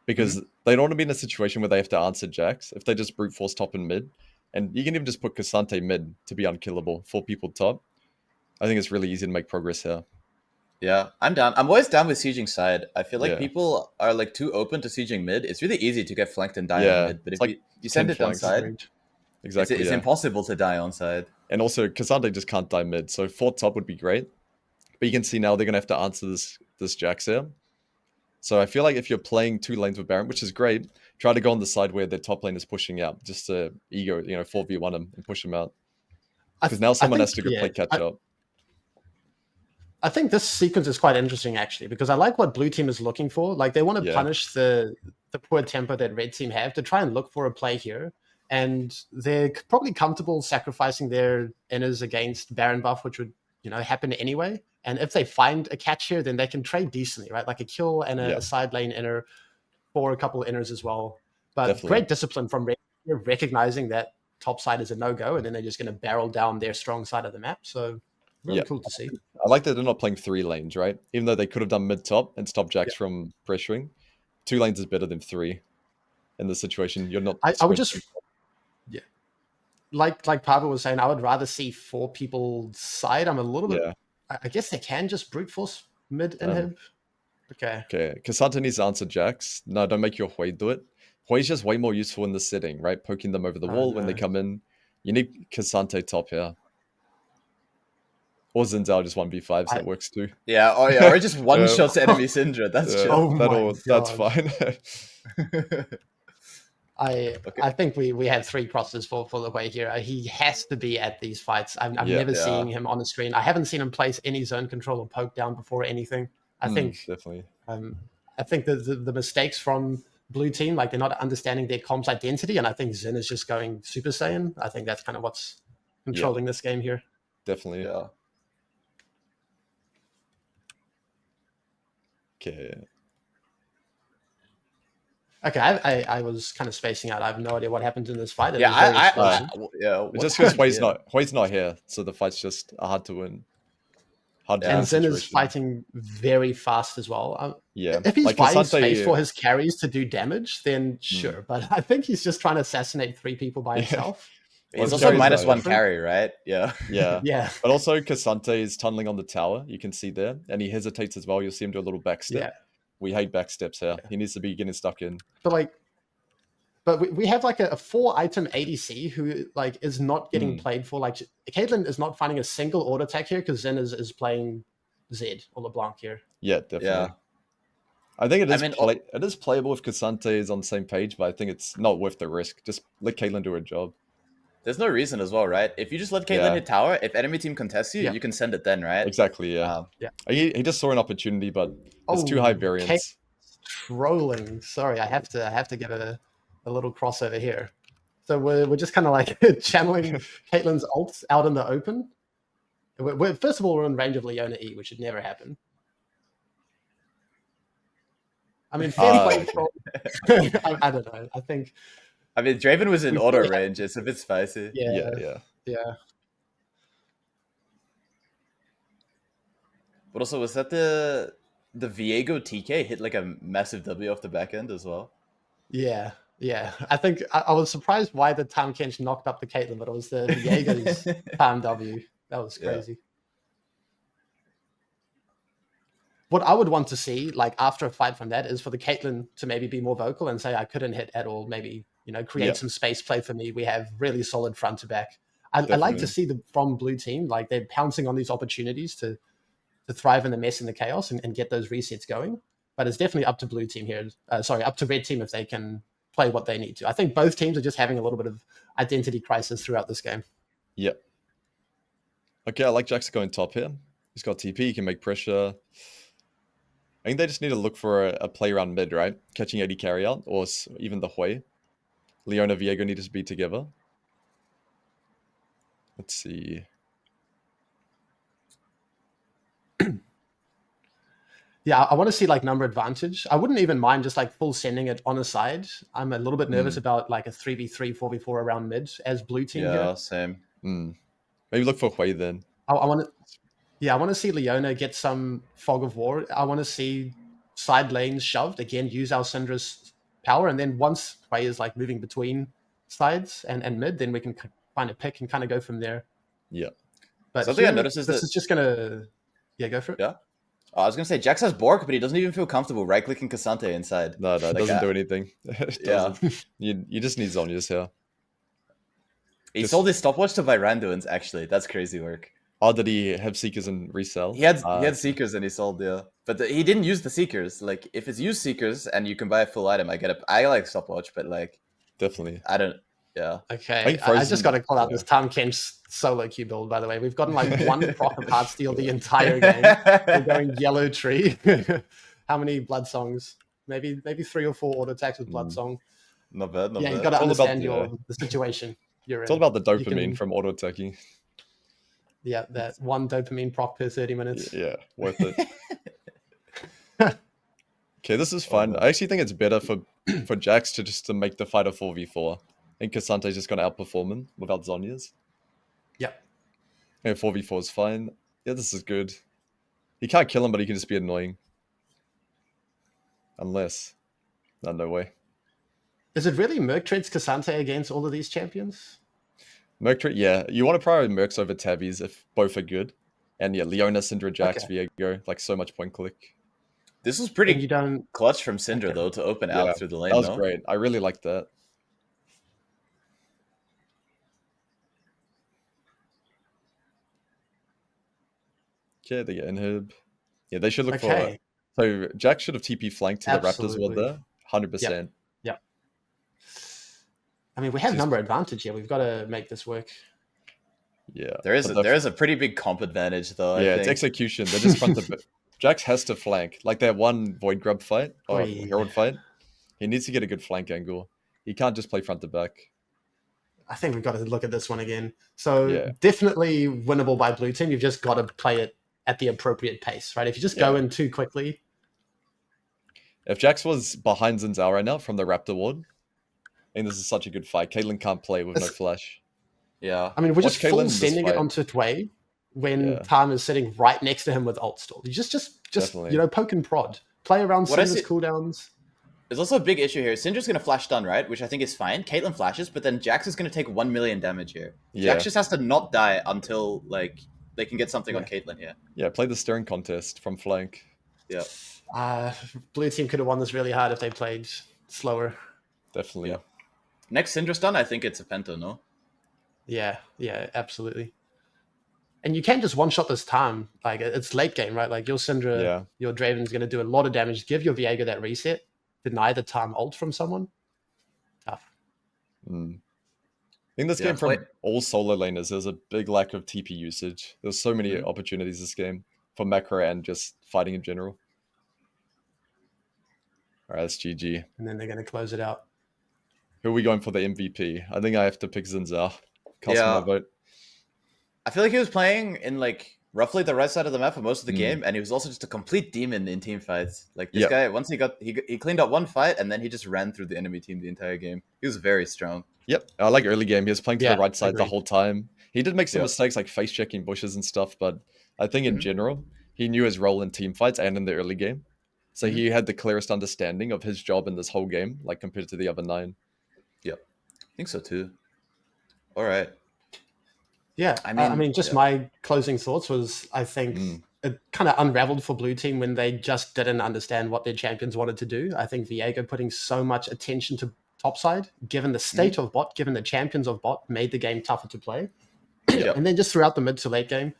because they don't want to be in a situation where they have to answer Jax. If they just brute force top and mid, and you can even just put Cassante mid to be unkillable, 4 people top. I think it's really easy to make progress here. Yeah, I'm down. I'm always down with sieging side. I feel like people are like too open to sieging mid. It's really easy to get flanked and die on mid, but if like you send it down side, exactly, it's impossible to die on side. And also, Cassante just can't die mid, so 4 top would be great. But you can see now they're going to have to answer this Jax here. So I feel like if you're playing 2 lanes with Baron, which is great, try to go on the side where their top lane is pushing out, just to ego, 4v1 him and push him out. Because now someone has to go play catch up. I think this sequence is quite interesting, actually, because I like what blue team is looking for. Like, they want to punish the poor tempo that red team have to try and look for a play here. And they're probably comfortable sacrificing their inners against Baron buff, which would, happen anyway. And if they find a catch here, then they can trade decently, right? Like a kill and a side lane inner for a couple of inners as well. But great discipline from red, recognizing that top side is a no-go, and then they're just going to barrel down their strong side of the map. So really cool to see. I like that they're not playing 3 lanes, right? Even though they could have done mid-top and stopped Jax from pressuring. 2 lanes is better than 3 in this situation. You're not... I would just... Yeah. Like Pavel was saying, I would rather see 4 people side. I'm a little bit... I guess they can just brute force mid inhib. Okay. Cassante needs to answer Jax. No, don't make your Hui do it. Hui's just way more useful in this setting, right? Poking them over the wall when they come in. You need Cassante top here. Or Zinzao just 1v5s, that works too. Yeah, or just one-shots enemy Syndra. That's chill. That's fine. I think we have 3 crosses for the way here. He has to be at these fights. I'm never seeing him on the screen. I haven't seen him place any zone control or poke down before or anything. I think definitely. I think the mistakes from blue team, like they're not understanding their comp's identity, and I think Zin is just going Super Saiyan. I think that's kind of what's controlling this game here. Definitely. Yeah. Okay, I was kind of spacing out. I have no idea what happened in this fight. It just because Hui's not here, so the fight's just hard to win. And Zin is fighting very fast as well. If he's like buying space for his carries to do damage, then sure. But I think he's just trying to assassinate 3 people by himself. He's also -1 carry, right? Yeah. But also Cassante is tunneling on the tower. You can see there, and he hesitates as well. You'll see him do a little backstep. Yeah. We hate backsteps here. He needs to be getting stuck in. But we have like a 4-item ADC who like is not getting played for. Like Caitlyn is not finding a single auto attack here because Zen is playing Zed or LeBlanc here. Yeah, definitely. Yeah. I think it is playable if Cassante is on the same page, but I think it's not worth the risk. Just let Caitlyn do her job. There's no reason as well, right? If you just let Caitlyn hit tower, if enemy team contests you, you can send it then, right? Exactly, He just saw an opportunity, but it's too high variance. Trolling. Sorry, I have to get a little crossover here. So we're just kind of like channeling Caitlyn's ults out in the open. First of all, we're in range of Leona E, which should never happen. I mean, fair play. I don't know. I mean, Draven was in auto range. It's a bit spicy. Yeah. But also, was that the Viego TK hit like a massive W off the back end as well? Yeah. I think I was surprised why the Tahm Kench knocked up the Caitlyn, but it was the Viego's Tahm W. That was crazy. what I would want to see, like after a fight from that, is for the Caitlyn to maybe be more vocal and say, I couldn't hit at all. Maybe, create some space play for me. We have really solid front to back. I like to see from blue team, like they're pouncing on these opportunities to thrive in the mess and the chaos and get those resets going. But it's definitely up to blue team here. Up to red team if they can play what they need to. I think both teams are just having a little bit of identity crisis throughout this game. Yeah. Okay, I like Jax going top here. He's got TP, he can make pressure. I think they just need to look for a play around mid, right? Catching 80 carry out, or even the Hui. Leona, Viego need to be together. Let's see. Yeah, I want to see like number advantage. I wouldn't even mind just like full sending it on a side. I'm a little bit nervous about like a 3v3, 4v4 around mid as blue team here. Yeah, same. Maybe look for Hui then. I want to see Leona get some fog of war. I want to see side lanes shoved. Again, use our Syndra's power. And then once Hui is like moving between sides and mid, then we can find a pick and kind of go from there. Yeah. But something I noticed is this is just going to... Yeah, go for it. Yeah. I was going to say, Jax has Bork, but he doesn't even feel comfortable right-clicking Cassante inside. No, it doesn't do anything. Yeah. You just need Zhonya's here. He sold his stopwatch to buy Randuins, actually. That's crazy work. Oh, did he have Seekers and resell? He had Seekers and he sold, yeah. But he didn't use the Seekers. Like, if it's used Seekers and you can buy a full item, I like stopwatch, but like... Definitely. I don't... Yeah. Okay, I just got to call out this Tom Kemp's solo queue build, by the way. We've gotten like one proc of Heartsteel the entire game. We're going Yellow Tree. How many Blood Songs? Maybe 3 or 4 auto attacks with Blood Song. Not bad, Yeah, you've got to understand the situation you're in. It's all about the dopamine from auto attacking. Yeah, that one dopamine proc per 30 minutes. Yeah, worth it. Okay, this is fun. I actually think it's better for Jax to make the fight a 4v4. I think Cassante's just going to outperform him without Zhonya's. Yep. Yeah, 4v4 is fine. Yeah, this is good. He can't kill him, but he can just be annoying. Unless... No way. Is it really Merc trades Cassante against all of these champions? Merc trade, yeah. You want to prioritize Mercs over Tabbies if both are good. And yeah, Leona, Syndra, Jax, Viego. Like, so much point click. This was pretty clutch from Syndra, though, to open out through the lane, that was great. I really liked that. Okay, they get inhib. Yeah, they should look for... So, Jack should have TP flanked to the Raptors ward there. 100%. Yep. I mean, we have number advantage here. We've got to make this work. Yeah. There is a pretty big comp advantage, though, I think. It's execution. They're just front to... Jax has to flank. Like that one Void Grub fight, or Herald fight. He needs to get a good flank angle. He can't just play front to back. I think we've got to look at this one again. So, definitely winnable by blue team. You've just got to play it at the appropriate pace, right? If you just go in too quickly. If Jax was behind Zinzao right now from the Raptor ward, I think this is such a good fight. Caitlyn can't play with no flash. Yeah. I mean, we're just full sending it onto Tway when Tam is sitting right next to him with ult stall. You just poke and prod. Play around Syndra's cooldowns. There's also a big issue here. Syndra's going to flash stun, right? Which I think is fine. Caitlyn flashes, but then Jax is going to take 1 million damage here. Jax just has to not die until, like, they can get something on Caitlyn here. Yeah, play the steering contest from flank. Yeah. Blue team could have won this really hard if they played slower. Definitely. Yeah. Next Syndra stun, I think it's a Penta, no? Yeah, absolutely. And you can just one-shot this time. Like, it's late game, right? Like, your Syndra, your Draven's going to do a lot of damage. Give your Viego that reset. Deny the time ult from someone. Tough. I think this game from all solo laners, there's a big lack of TP usage. There's so many opportunities this game for macro and just fighting in general. All right, that's GG. And then they're going to close it out. Who are we going for the MVP? I think I have to pick Zinzao. Cast my vote. I feel like he was playing in like roughly the right side of the map for most of the game, and he was also just a complete demon in team fights. Like this guy, once he cleaned up one fight, and then he just ran through the enemy team the entire game. He was very strong. Yep, I like early game. He was playing to the right side the whole time. He did make some mistakes like face checking bushes and stuff, but I think in general, he knew his role in team fights and in the early game. So he had the clearest understanding of his job in this whole game, like compared to the other 9. Yep, I think so too. All right. Yeah, I mean, just my closing thoughts was, I think it kind of unraveled for blue team when they just didn't understand what their champions wanted to do. I think Viego putting so much attention to topside, given the state of bot, given the champions of bot, made the game tougher to play. Yep. And then just throughout the mid to late game,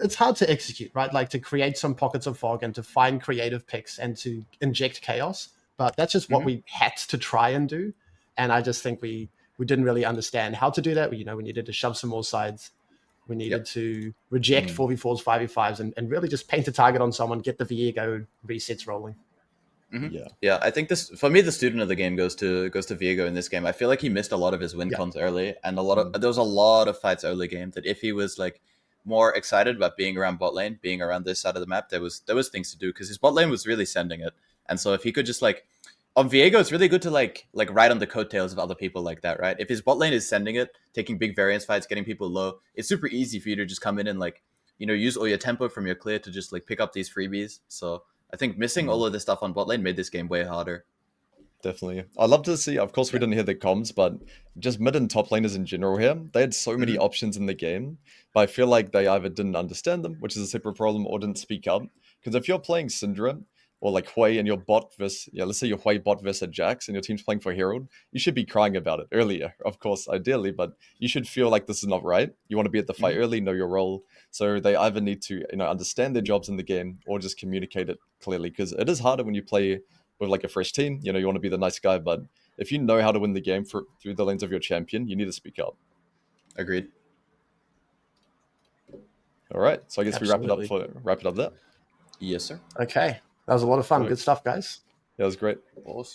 it's hard to execute, right? Like to create some pockets of fog and to find creative picks and to inject chaos. But that's just what we had to try and do. And I just think we didn't really understand how to do that. We needed to shove some more sides. We needed to reject 4v4s, 5v5s, and really just paint a target on someone, get the Viego resets rolling. Yeah. I think this, for me, the student of the game goes to Viego in this game. I feel like he missed a lot of his win cons early, and there was a lot of fights early game that if he was like more excited about being around bot lane, being around this side of the map, there was things to do because his bot lane was really sending it. And so if he could just like, on Viego, it's really good to like ride on the coattails of other people like that, right? If his bot lane is sending it, taking big variance fights, getting people low, it's super easy for you to just come in and like, use all your tempo from your clear to just like pick up these freebies. So I think missing all of this stuff on bot lane made this game way harder. Definitely. I'd love to see, of course, we didn't hear the comms, but just mid and top laners in general here, they had so many options in the game, but I feel like they either didn't understand them, which is a separate problem, or didn't speak up. Because if you're playing Syndra, or like Hui and your bot versus, let's say your Hui bot versus Jax and your team's playing for Herald, you should be crying about it earlier, of course, ideally, but you should feel like this is not right. You want to be at the fight early, know your role. So they either need to, understand their jobs in the game or just communicate it clearly, because it is harder when you play with like a fresh team. You want to be the nice guy, but if you know how to win the game through the lens of your champion, you need to speak up. Agreed. All right, so I guess Absolutely. we wrap it up there. Yes, sir. Okay. That was a lot of fun. Good stuff, guys. Yeah, it was great. Awesome.